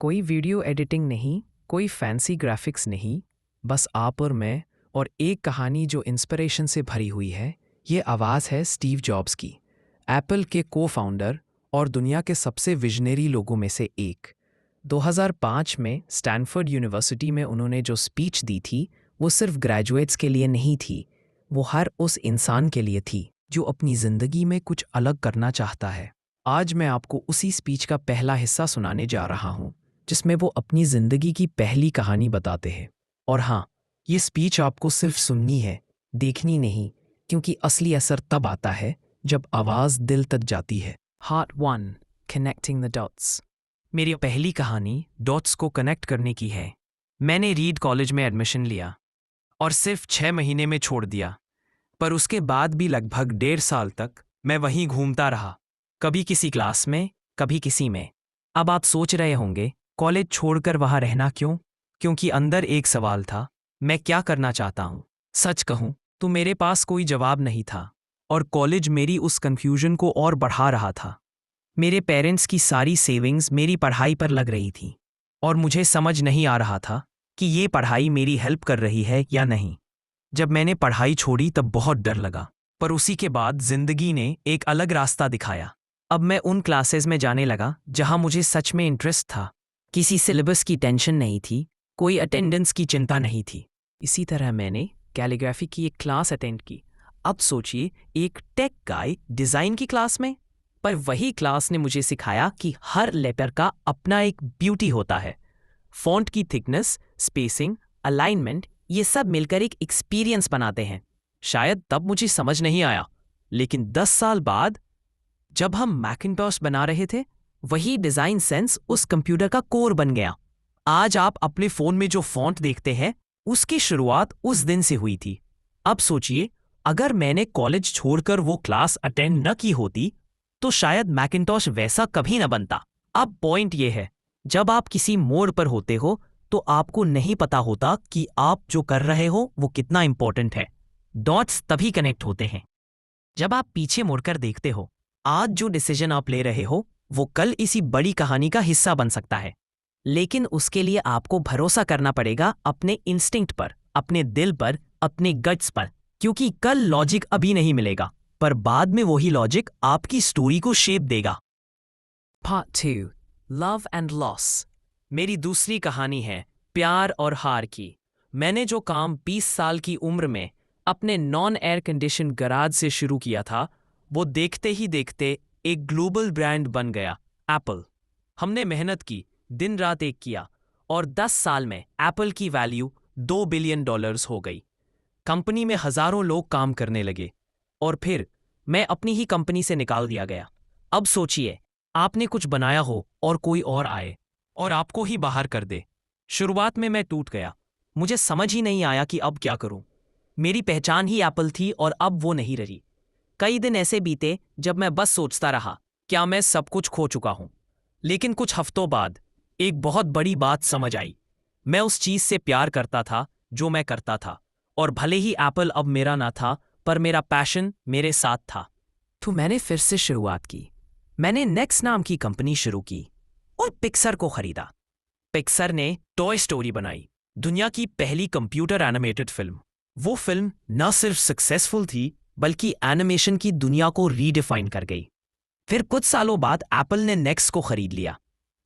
कोई video editing नहीं, कोई फैंसी ग्राफिक्स नहीं, बस आप और मैं और एक कहानी जो इंस्पिरेशन से भरी हुई है। ये आवाज़ है स्टीव जॉब्स की, एप्पल के को फाउंडर और दुनिया के सबसे विजनरी लोगों में से एक। 2005 में स्टैनफोर्ड यूनिवर्सिटी में उन्होंने जो स्पीच दी थी, वो सिर्फ ग्रेजुएट्स के लिए नहीं थी, वो हर उस इंसान के लिए थी जो अपनी ज़िंदगी में कुछ अलग करना चाहता है। आज मैं आपको उसी स्पीच का पहला हिस्सा सुनाने जा रहा हूँ, जिसमें वो अपनी ज़िंदगी की पहली कहानी बताते हैं। और हाँ, ये स्पीच आपको सिर्फ सुननी है, देखनी नहीं, क्योंकि असली असर तब आता है जब आवाज़ दिल तक जाती है। Part 1 Connecting the Dots। मेरी पहली कहानी डॉट्स को कनेक्ट करने की है। मैंने रीड कॉलेज में एडमिशन लिया और सिर्फ 6 महीने में छोड़ दिया, पर उसके बाद भी लगभग 1.5 साल तक मैं वहीं घूमता रहा, कभी किसी क्लास में, कभी किसी में। अब आप सोच रहे होंगे, कॉलेज छोड़कर वहाँ रहना क्यों? क्योंकि अंदर एक सवाल था, मैं क्या करना चाहता हूँ? सच कहूँ तो मेरे पास कोई जवाब नहीं था, और कॉलेज मेरी उस कन्फ्यूजन को और बढ़ा रहा था। मेरे पेरेंट्स की सारी सेविंग्स मेरी पढ़ाई पर लग रही थी, और मुझे समझ नहीं आ रहा था कि ये पढ़ाई मेरी हेल्प कर रही है या नहीं। जब मैंने पढ़ाई छोड़ी तब बहुत डर लगा, पर उसी के बाद जिंदगी ने एक अलग रास्ता दिखाया। अब मैं उन क्लासेस में जाने लगा जहां मुझे सच में इंटरेस्ट था। किसी सिलेबस की टेंशन नहीं थी, कोई अटेंडेंस की चिंता नहीं थी। इसी तरह मैंने कैलीग्राफी की एक क्लास अटेंड की। अब सोचिए, एक टेक गाय डिज़ाइन की क्लास में। पर वही क्लास ने मुझे सिखाया कि हर लेटर का अपना एक ब्यूटी होता है। फॉन्ट की थिकनेस, स्पेसिंग, अलाइनमेंट, ये सब मिलकर एक एक्सपीरियंस बनाते हैं। शायद तब मुझे समझ नहीं आया, लेकिन 10 साल बाद जब हम मैकिन्टॉश बना रहे थे, वही डिज़ाइन सेंस उस कंप्यूटर का कोर बन गया। आज आप अपने फ़ोन में जो फॉन्ट देखते हैं, उसकी शुरुआत उस दिन से हुई थी। अब सोचिए, अगर मैंने कॉलेज छोड़कर वो क्लास अटेंड न की होती, तो शायद मैकिन्टॉश वैसा कभी न बनता। अब पॉइंट ये है, जब आप किसी मोड़ पर होते हो, तो आपको नहीं पता होता कि आप जो कर रहे हो वो कितना इंपॉर्टेंट है। डॉट्स तभी कनेक्ट होते हैं जब आप पीछे मुड़कर देखते हो। आज जो डिसीजन आप ले रहे हो, वो कल इसी बड़ी कहानी का हिस्सा बन सकता है। लेकिन उसके लिए आपको भरोसा करना पड़ेगा अपने इंस्टिंक्ट पर, अपने दिल पर, अपने गट्स पर, क्योंकि कल लॉजिक अभी नहीं मिलेगा, पर बाद में वही लॉजिक आपकी स्टोरी को शेप देगा। Part 2 Love and Loss। मेरी दूसरी कहानी है प्यार और हार की। मैंने जो काम 20 साल की उम्र में अपने नॉन एयर कंडीशन गराज से शुरू किया था, वो देखते ही देखते एक ग्लोबल ब्रांड बन गया, एप्पल। हमने मेहनत की, दिन रात एक किया, और 10 साल में एप्पल की वैल्यू $2 बिलियन हो गई। कंपनी में हजारों लोग काम करने लगे, और फिर मैं अपनी ही कंपनी से निकाल दिया गया। अब सोचिए, आपने कुछ बनाया हो और कोई और आए और आपको ही बाहर कर दे। शुरुआत में मैं टूट गया, मुझे समझ ही नहीं आया कि अब क्या करूं। मेरी पहचान ही एप्पल थी और अब वो नहीं रही। कई दिन ऐसे बीते जब मैं बस सोचता रहा, क्या मैं सब कुछ खो चुका हूं? लेकिन कुछ हफ्तों बाद एक बहुत बड़ी बात समझ आई। मैं उस चीज से प्यार करता था जो मैं करता था, और भले ही एप्पल अब मेरा ना था, पर मेरा पैशन मेरे साथ था। तो मैंने फिर से शुरुआत की। मैंने नेक्स्ट नाम की कंपनी शुरू की और पिक्सर को खरीदा। पिक्सर ने टॉय स्टोरी बनाई, दुनिया की पहली कंप्यूटर एनिमेटेड फिल्म। वो फिल्म न सिर्फ सक्सेसफुल थी, बल्कि एनिमेशन की दुनिया को रीडिफाइन कर गई। फिर कुछ सालों बाद एप्पल ने नेक्स्ट को खरीद लिया,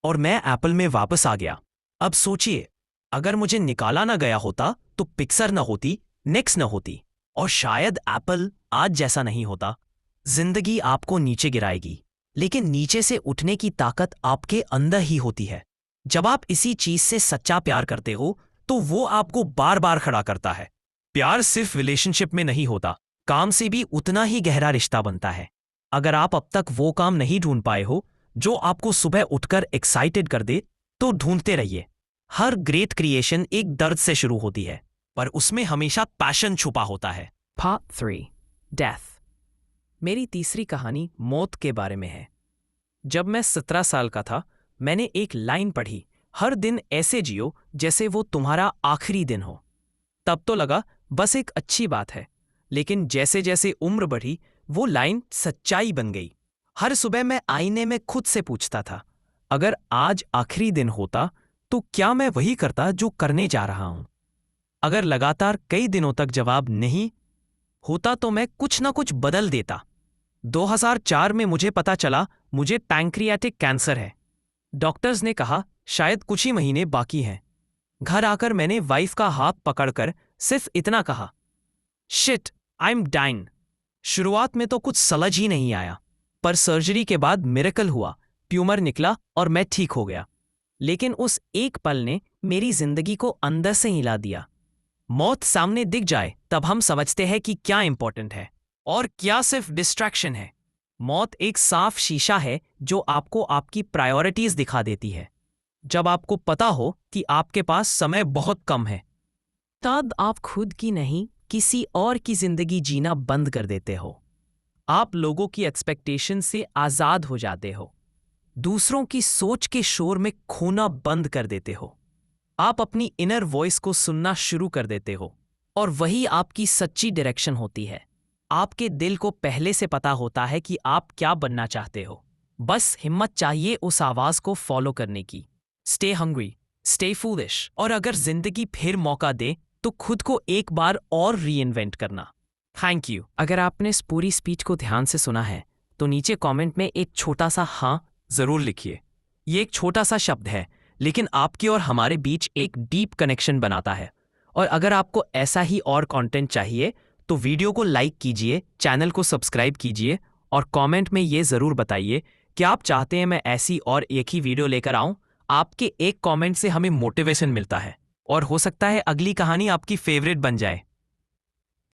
और मैं एप्पल में वापस आ गया। अब सोचिए, अगर मुझे निकाला ना गया होता, तो पिक्सर न होती, नेक्स्ट न होती, और शायद एप्पल आज जैसा नहीं होता। जिंदगी आपको नीचे गिराएगी, लेकिन नीचे से उठने की ताकत आपके अंदर ही होती है। जब आप इसी चीज से सच्चा प्यार करते हो, तो वो आपको बार बार खड़ा करता है। प्यार सिर्फ रिलेशनशिप में नहीं होता, काम से भी उतना ही गहरा रिश्ता बनता है। अगर आप अब तक वो काम नहीं ढूंढ पाए हो जो आपको सुबह उठकर एक्साइटेड कर दे, तो ढूंढते रहिए। हर ग्रेट क्रिएशन एक दर्द से शुरू होती है, पर उसमें हमेशा पैशन छुपा होता है। Part 3 Death। मेरी तीसरी कहानी मौत के बारे में है। जब मैं 17 साल का था, मैंने एक लाइन पढ़ी, हर दिन ऐसे जियो जैसे वो तुम्हारा आखिरी दिन हो। तब तो लगा बस एक अच्छी बात है, लेकिन जैसे जैसे उम्र बढ़ी, वो लाइन सच्चाई बन गई। हर सुबह मैं आईने में खुद से पूछता था, अगर आज आखिरी दिन होता तो क्या मैं वही करता जो करने जा रहा हूं? अगर लगातार कई दिनों तक जवाब नहीं होता तो मैं कुछ ना कुछ बदल देता। 2004 में मुझे पता चला मुझे पैंक्रियाटिक कैंसर है। डॉक्टर्स ने कहा शायद कुछ ही महीने बाकी हैं। घर आकर मैंने वाइफ का हाथ पकड़कर सिर्फ इतना कहा, शिट, आई एम डाइंग। शुरुआत में तो कुछ समझ ही नहीं आया, पर सर्जरी के बाद मिरेकल हुआ, ट्यूमर निकला और मैं ठीक हो गया। लेकिन उस एक पल ने मेरी जिंदगी को अंदर से हिला दिया। मौत सामने दिख जाए तब हम समझते हैं कि क्या इंपॉर्टेंट है और क्या सिर्फ डिस्ट्रैक्शन है। मौत एक साफ शीशा है जो आपको आपकी प्रायोरिटीज दिखा देती है। जब आपको पता हो कि आपके पास समय बहुत कम है, तब आप खुद की नहीं किसी और की जिंदगी जीना बंद कर देते हो। आप लोगों की एक्सपेक्टेशन से आजाद हो जाते हो, दूसरों की सोच के शोर में खोना बंद कर देते हो। आप अपनी इनर वॉइस को सुनना शुरू कर देते हो और वही आपकी सच्ची डायरेक्शन होती है। आपके दिल को पहले से पता होता है कि आप क्या बनना चाहते हो। बस हिम्मत चाहिए उस आवाज को फॉलो करने की। स्टे हंग्री, स्टे फूलिश, और अगर जिंदगी फिर मौका दे तो खुद को एक बार और रीइन्वेंट करना। Thank you. अगर आपने इस पूरी स्पीच को ध्यान से सुना है तो नीचे कमेंट में एक छोटा सा हाँ जरूर लिखिए। ये एक छोटा सा शब्द है, लेकिन आपके और हमारे बीच एक डीप कनेक्शन बनाता है। और अगर आपको ऐसा ही और कंटेंट चाहिए तो वीडियो को लाइक कीजिए, चैनल को सब्सक्राइब कीजिए और कमेंट में ये ज़रूर बताइए कि आप चाहते हैं मैं ऐसी और एक ही वीडियो लेकर आऊं। आपके एक कमेंट से हमें मोटिवेशन मिलता है और हो सकता है अगली कहानी आपकी फेवरेट बन जाए।